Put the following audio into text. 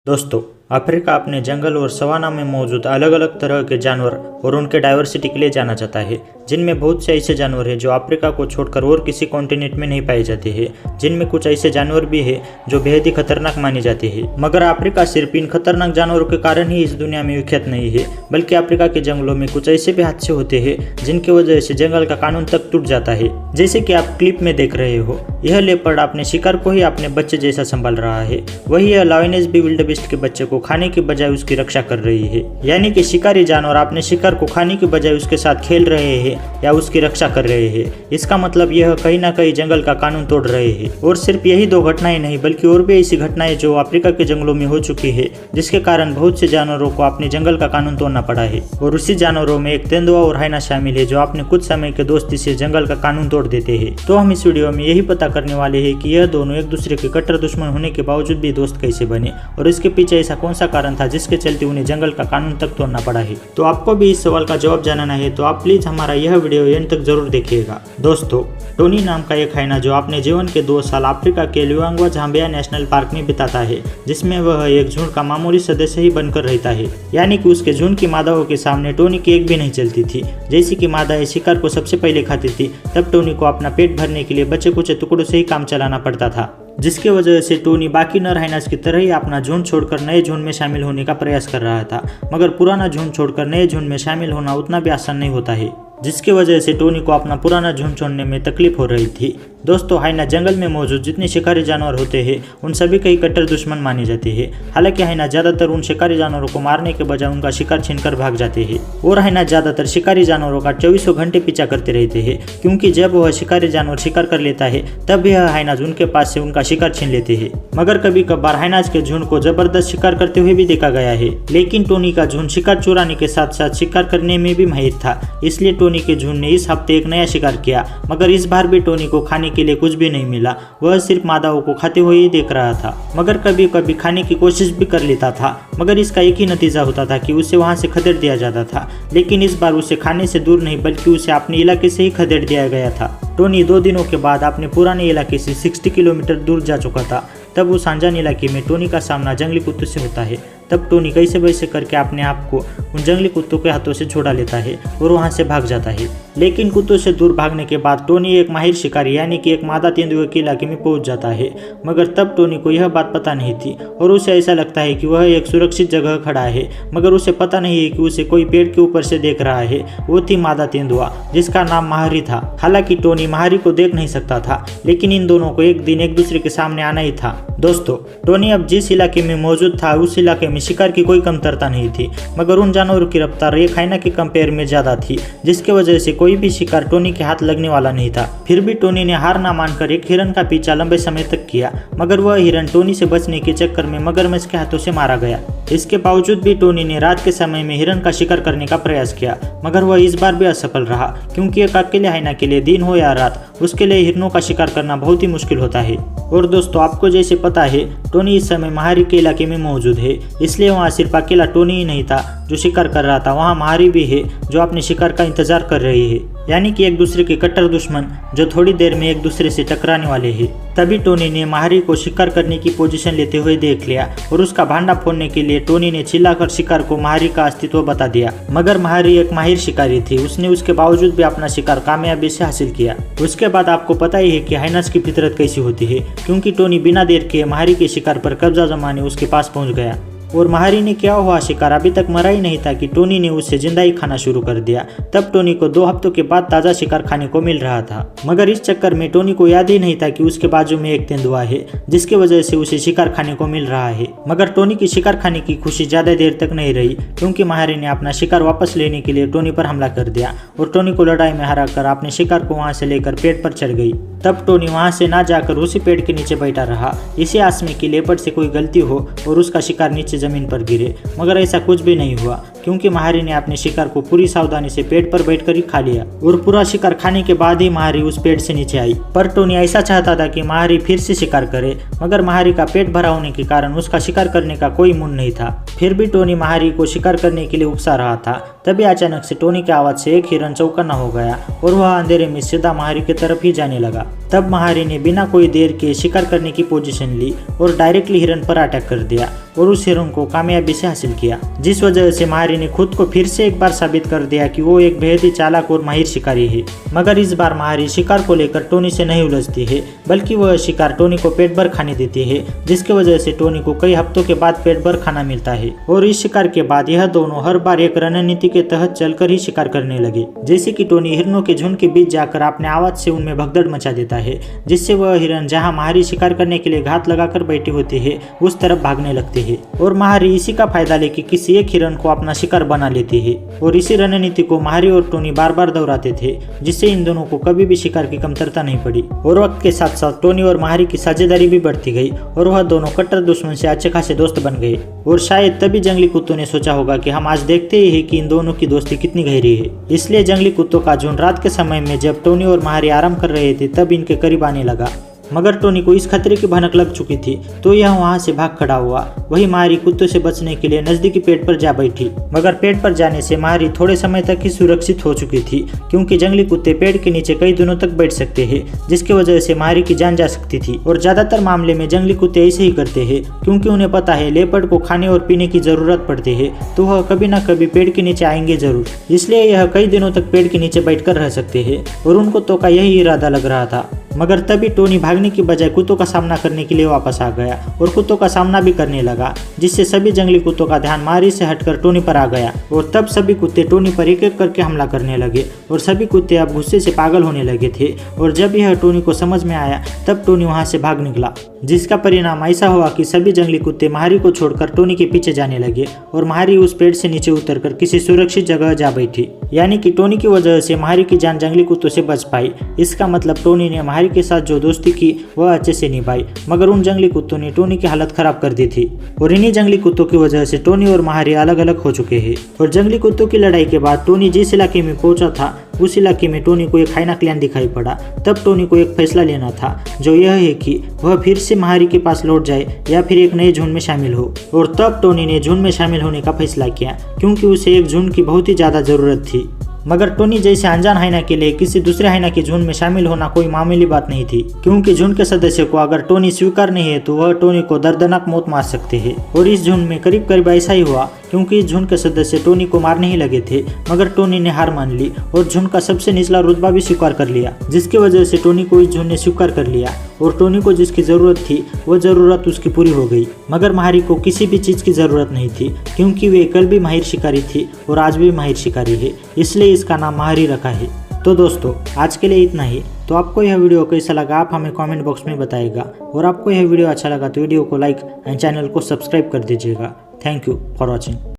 दोस्तों, अफ्रीका अपने जंगल और सवाना में मौजूद अलग अलग तरह के जानवर और उनके डाइवर्सिटी के लिए जाना जाता है, जिनमें बहुत से ऐसे जानवर हैं जो अफ्रीका को छोड़कर और किसी कॉन्टिनेंट में नहीं पाए जाते हैं। जिनमें कुछ ऐसे जानवर भी हैं जो बेहद ही खतरनाक माने जाते हैं। मगर अफ्रीका सिर्फ इन खतरनाक जानवरों के कारण ही इस दुनिया में विख्यात नहीं है, बल्कि अफ्रीका के जंगलों में कुछ ऐसे भी हादसे होते हैं जिनकी वजह से जंगल का कानून तक टूट जाता है। जैसे कि आप क्लिप में देख रहे हो, यह लेपर्ड अपने शिकार को ही अपने बच्चे जैसा संभाल रहा है। वही यह लायनेस भी विल्डेबेस्ट के बच्चे को खाने के बजाय उसकी रक्षा कर रही है। यानी कि शिकारी जानवर अपने शिकार को खाने के बजाय उसके साथ खेल रहे हैं या उसकी रक्षा कर रहे हैं। इसका मतलब यह कहीं ना कहीं जंगल का कानून तोड़ रहे हैं। और सिर्फ यही दो घटनाएं नहीं, बल्कि और भी ऐसी घटनाएं जो अफ्रीका के जंगलों में हो चुकी है, जिसके कारण बहुत से जानवरों को अपने जंगल का कानून तोड़ना पड़ा है। और उसी जानवरों में एक तेंदुआ और हाइना शामिल है, जो अपने कुछ समय के दोस्ती से जंगल का कानून तोड़ देते हैं। तो हम इस वीडियो में यही पता करने वाले हैं कि यह दोनों एक दूसरे के कट्टर दुश्मन होने के बावजूद भी दोस्त कैसे बने, और इसके पीछे ऐसा कौन सा कारण था जिसके चलते उन्हें जंगल का कानून तक तोड़ना पड़ा है। तो आपको भी इस सवाल का जवाब जानना है तो आप प्लीज हमारा यह वीडियो एंड तक जरूर देखिएगा। दोस्तों, टोनी नाम का एक हाइना जो अपने जीवन के 2 साल अफ्रीका के लुआंगवा झाम्बिया नेशनल पार्क में बिताता है, जिसमें वह एक झुंड का मामूली सदस्य ही बनकर रहता है। यानी कि उसके झुंड की मादाओं के सामने टोनी की एक भी नहीं चलती थी। जैसे कि मादाएं शिकार को सबसे पहले खाती थी, तब टोनी को अपना पेट भरने के लिए बचे कुछ टुकड़ों से ही काम चलाना पड़ता था, जिसकी वजह से टोनी बाकी नर हाइनास की तरह ही अपना झुंड छोड़कर नए झुंड में शामिल होने का प्रयास कर रहा था। मगर पुराना झुंड छोड़कर नए झुंड में शामिल होना उतना भी आसान नहीं होता है, जिसकी वजह से टोनी को अपना पुराना झुंड छोड़ने में तकलीफ हो रही थी। दोस्तों, हाइना जंगल में मौजूद जितने शिकारी जानवर होते हैं उन सभी के कट्टर दुश्मन माने जाते हैं। हालांकि हाइना ज्यादातर उन शिकारी जानवरों को मारने के बजाय उनका शिकार छीनकर भाग जाते हैं। और हाइना ज्यादातर शिकारी जानवरों का 24 घंटे पीछा करते रहते हैं, क्योंकि जब वह शिकारी जानवर शिकार कर लेता है तब यह हाइनाज उनके पास से उनका शिकार छीन लेते हैं। मगर कभी कभार हाइनाज के झुंड को जबरदस्त शिकार करते हुए भी देखा गया है। लेकिन टोनी का झुंड शिकार चुराने के साथ साथ शिकार करने में भी माहिर था, इसलिए टोनी के झुंड ने इस हफ्ते एक नया शिकार किया। मगर इस बार भी टोनी को खाने के लिए कुछ भी नहीं मिला, वह सिर्फ मादाओं को खाते हुए ही देख रहा था। मगर कभी कभी खाने की कोशिश भी कर लेता था, मगर इसका एक ही नतीजा होता था कि उसे वहां से खदेड़ दिया जाता था। लेकिन इस बार उसे खाने से दूर नहीं, बल्कि उसे अपने इलाके से ही खदेड़ दिया गया था। टोनी 2 दिनों के बाद अपने पुराने इलाके से 60 किलोमीटर दूर जा चुका था। तब उस अनजान इलाके में टोनी का सामना जंगली कुत्तों से होता है। तब टोनी कैसे वैसे करके अपने आप को उन जंगली कुत्तों के हाथों से छुड़ा लेता है और वहां से भाग जाता है। लेकिन कुत्तों से दूर भागने के बाद टोनी एक माहिर शिकारी यानी कि एक मादा तेंदुए के इलाके में पहुंच जाता है। मगर तब टोनी को यह बात पता नहीं थी और उसे ऐसा लगता है कि वह एक सुरक्षित जगह खड़ा है। मगर उसे पता नहीं है कि उसे कोई पेड़ के ऊपर से देख रहा है। वो थी मादा तेंदुआ, जिसका नाम महारी था। हालांकि टोनी महारी को देख नहीं सकता था, लेकिन इन दोनों को एक दिन एक दूसरे के सामने आना ही था। दोस्तों, टोनी अब जिस इलाके में मौजूद था उस इलाके में शिकार की कोई कमतरता नहीं थी, मगर उन जानवरों की रफ्तार एक हाइना के कंपेयर में ज्यादा थी, जिसकी वजह से कोई भी शिकार टोनी के हाथ लगने वाला नहीं था। फिर भी टोनी ने हार ना मानकर एक हिरन का पीछा लंबे समय तक किया, मगर वह हिरन टोनी से बचने के चक्कर में मगरमच्छ के हाथों से मारा गया। इसके बावजूद भी टोनी ने रात के समय में हिरन का शिकार करने का प्रयास किया, मगर वह इस बार भी असफल रहा, क्योंकि एक अकेले हाइना के लिए दिन हो या रात, उसके लिए हिरनों का शिकार करना बहुत ही मुश्किल होता है। और दोस्तों, आपको जैसे पता है, टोनी इस समय महारी के इलाके में मौजूद है, इसलिए वहाँ सिर्फ अकेला टोनी ही नहीं था जो शिकार कर रहा था, वहाँ महारी भी है जो अपने शिकार का इंतजार कर रही है। यानी कि एक दूसरे के कट्टर दुश्मन जो थोड़ी देर में एक दूसरे से टकराने वाले हैं। तभी टोनी ने महारी को शिकार करने की पोजीशन लेते हुए देख लिया और उसका भांडा फोड़ने के लिए टोनी ने चिल्लाकर शिकार को महारी का अस्तित्व बता दिया। मगर महारी एक माहिर शिकारी थी, उसने उसके बावजूद भी अपना शिकार कामयाबी से हासिल किया। उसके बाद आपको पता ही है कि हाइनास की फितरत कैसी होती है, क्योंकि टोनी बिना देर के महारी के शिकार पर कब्जा जमाने उसके पास पहुंच गया। और महारी ने क्या हुआ शिकार अभी तक मरा ही नहीं था कि टोनी ने उसे जिंदा ही खाना शुरू कर दिया। तब टोनी को 2 हफ्तों के बाद ताज़ा शिकार खाने को मिल रहा था, मगर इस चक्कर में टोनी को याद ही नहीं था कि उसके बाजू में एक तेंदुआ है, जिसकी वजह से उसे शिकार खाने को मिल रहा है। मगर टोनी की शिकार खाने की खुशी ज्यादा देर तक नहीं रही, क्योंकि महारी ने अपना शिकार वापस लेने के लिए टोनी पर हमला कर दिया और टोनी को लड़ाई में हराकर अपने शिकार को वहां से लेकर पेड़ पर चढ़ गई। तब टोनी वहां से ना जाकर उसी पेड़ के नीचे बैठा रहा, इसी आस में कि लेपर्ड से कोई गलती हो और उसका शिकार नीचे जमीन पर गिरे। मगर ऐसा कुछ भी नहीं हुआ, क्योंकि महारी ने अपने शिकार को पूरी सावधानी से पेड़ पर बैठकर ही खा लिया और पूरा शिकार खाने के बाद ही महारी उस पेड़ से नीचे आई। पर टोनी ऐसा चाहता था कि महारी फिर से शिकार करे, मगर महारी का पेट भरा होने के कारण उसका शिकार करने का कोई मूड नहीं था। फिर भी टोनी महारी को शिकार करने के लिए उकसा रहा था। तभी अचानक से टोनी की आवाज से एक हिरन चौकन्ना हो गया और वह अंधेरे में सीधा महारी की तरफ ही जाने लगा। तब महारी ने बिना कोई देर के शिकार करने की पोजीशन ली और डायरेक्टली हिरन पर अटैक कर दिया। और उस हिरन को कामयाबी से हासिल किया, जिस वजह से माहिरी ने खुद को फिर से एक बार साबित कर दिया कि वो एक बेहद ही चालाक और माहिर शिकारी है। मगर इस बार माहिरी शिकार को लेकर टोनी से नहीं उलझती है, बल्कि वह शिकार टोनी को पेट भर खाने देती है, जिसकी वजह से टोनी को कई हफ्तों के बाद पेट भर खाना मिलता है। और इस शिकार के बाद यह दोनों हर बार एक रणनीति के तहत चलकर ही शिकार करने लगे, जैसे कि टोनी हिरनों के झुंड के बीच जाकर अपने आवाज से उनमें भगदड़ मचा देता है, जिससे वह हिरन जहां माहिरी शिकार करने के लिए घात लगाकर बैठी होती है उस तरफ भागने लगते हैं, और माहिरी इसी का फायदा लेके किसी एक हिरन को अपना शिकार बना लेती है। और इसी रणनीति को माहिरी और टोनी बार बार दोहराते थे, जिससे इन दोनों को कभी भी शिकार की कमतरता नहीं पड़ी। और वक्त के साथ साथ टोनी और माहिरी की साझेदारी भी बढ़ती गई और वह दोनों कट्टर दुश्मन से अच्छे खासे दोस्त बन गए। और शायद तभी जंगली कुत्तों ने सोचा होगा कि हम आज देखते ही हैं कि इन दोनों की दोस्ती कितनी गहरी है। इसलिए जंगली कुत्तों का झुंड रात के समय में जब टोनी और माहिरी आराम कर रहे थे तब इनके करीब आने लगा। मगर टोनी को इस खतरे की भनक लग चुकी थी, तो यह वहां से भाग खड़ा हुआ। वही माहिरी कुत्तों से बचने के लिए नजदीकी पेड़ पर जा बैठी, मगर पेड़ पर जाने से माहिरी थोड़े समय तक ही सुरक्षित हो चुकी थी, क्योंकि जंगली कुत्ते पेड़ के नीचे कई दिनों तक बैठ सकते हैं, जिसकी वजह से माहिरी की जान जा सकती थी। और ज्यादातर मामले में जंगली कुत्ते ऐसे ही करते हैं, क्योंकि उन्हें पता है लेपर्ड को खाने और पीने की जरूरत पड़ती है, तो वह कभी न कभी पेड़ के नीचे आएंगे जरूर। इसलिए यह कई दिनों तक पेड़ के नीचे बैठकर रह सकते हैं, और उनको तो का यही इरादा लग रहा था। मगर तभी टोनी भागने की बजाय कुत्तों का सामना करने के लिए वापस आ गया और कुत्तों का सामना भी करने लगा, जिससे सभी जंगली कुत्तों का ध्यान माहिरी से हटकर टोनी पर आ गया। और तब सभी कुत्ते टोनी पर एक एक करके हमला करने लगे और सभी कुत्ते अब गुस्से से पागल होने लगे थे। और जब यह टोनी को समझ में आया तब टोनी वहां से भाग निकला, जिसका परिणाम ऐसा हुआ कि सभी जंगली कुत्ते माहिरी को छोड़कर टोनी के पीछे जाने लगे और माहिरी उस पेड़ से नीचे उतरकर किसी सुरक्षित जगह जा बैठी। यानी कि टोनी की वजह से माहिरी की जान जंगली कुत्तों से बच पाई। इसका मतलब टोनी ने माहिरी के साथ जो दोस्ती की वह अच्छे से निभाई, मगर उन जंगली कुत्तों ने टोनी की हालत खराब कर दी थी। और इन्हीं जंगली कुत्तों की वजह से टोनी और माहिरी अलग अलग हो चुके हैं। और जंगली कुत्तों की लड़ाई के बाद टोनी जिस इलाके में पहुंचा था उस इलाके में टोनी को एक हाइना क्लैन दिखाई पड़ा। तब टोनी को एक फैसला लेना था, जो यह है कि वह फिर से माहिरी के पास लौट जाए या फिर एक नए झुंड में शामिल हो। और तब टोनी ने झुंड में शामिल होने का फैसला किया, क्योंकि उसे एक झुंड की बहुत ही ज्यादा जरूरत थी। मगर टोनी जैसे अनजान हाइना के लिए किसी दूसरे हाइना के झुंड में शामिल होना कोई मामूली बात नहीं थी, क्योंकि झुंड के सदस्य को अगर टोनी स्वीकार नहीं है तो वह टोनी को दर्दनाक मौत मार सकते हैं। और इस झुंड में करीब करीब ऐसा ही हुआ, क्योंकि इस झुंड के सदस्य टोनी को मारने ही लगे थे, मगर टोनी ने हार मान ली और झुंड का सबसे निचला रुतबा भी स्वीकार कर लिया, जिसकी वजह से टोनी को इस झुंड ने स्वीकार कर लिया और टोनी को जिसकी जरूरत थी वह जरूरत उसकी पूरी हो गई। मगर माहिरी को किसी भी चीज की जरूरत नहीं थी, क्योंकि वे कल भी माहिर शिकारी थी और आज भी माहिर शिकारी है, इसलिए इसका नाम माहिरी रखा है। तो दोस्तों आज के लिए इतना ही। तो आपको यह वीडियो कैसा लगा आप हमें कमेंट बॉक्स में बताइएगा, और आपको यह वीडियो अच्छा लगा तो वीडियो को लाइक एंड चैनल को सब्सक्राइब कर दीजिएगा। Thank you for watching.